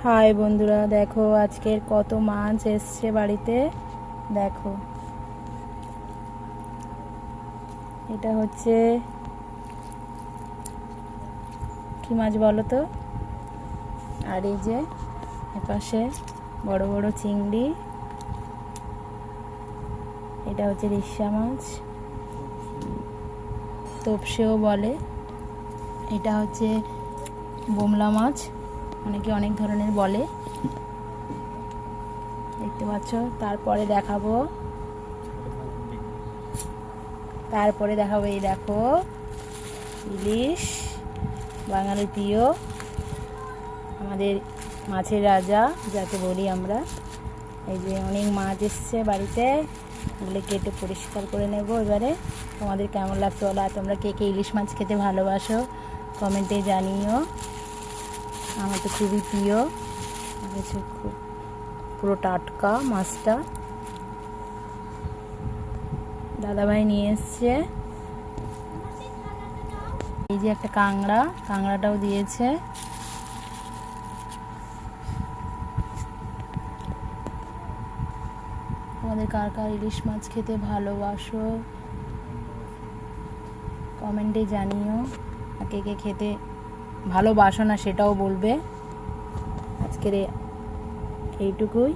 High বন্ধুরা, দেখো আজকের কত মাছ এসছে বাড়িতে। দেখো, এটা হচ্ছে কি মাছ বলো তো। আর এই যে এপাশে বড় বড় চিংড়ি, এটা হচ্ছে রিসা মাছ, তোপসেও বলে। এটা হচ্ছে বোমলা মাছ, অনেকে অনেক ধরনের বলে, দেখতে পাচ্ছ। তারপরে দেখাবো এই দেখো ইলিশ, বাঙালি প্রিয়, আমাদের মাছের রাজা যাকে বলি আমরা। এই যে অনেক মাছ এসছে বাড়িতে, এগুলো কেটে পরিষ্কার করে নেব এবারে। তোমাদের কেমন লাগছে বলো, আর তোমরা কে কে ইলিশ মাছ খেতে ভালোবাসো কমেন্টে জানিও। আমার তো খুবই প্রিয়, খুব পুরো টাটকা মাছটা দাদাভাই নিয়ে এসছে। এই যে একটা কাঁংড়াটাও দিয়েছে। তোমাদের কার কার ইলিশ মাছ খেতে ভালোবাসো কমেন্টে জানিও, আর কে কে খেতে ভালোবাসো না সেটাও বলবে। আজকের এইটুকুই,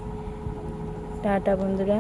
টাটা বন্ধুরা।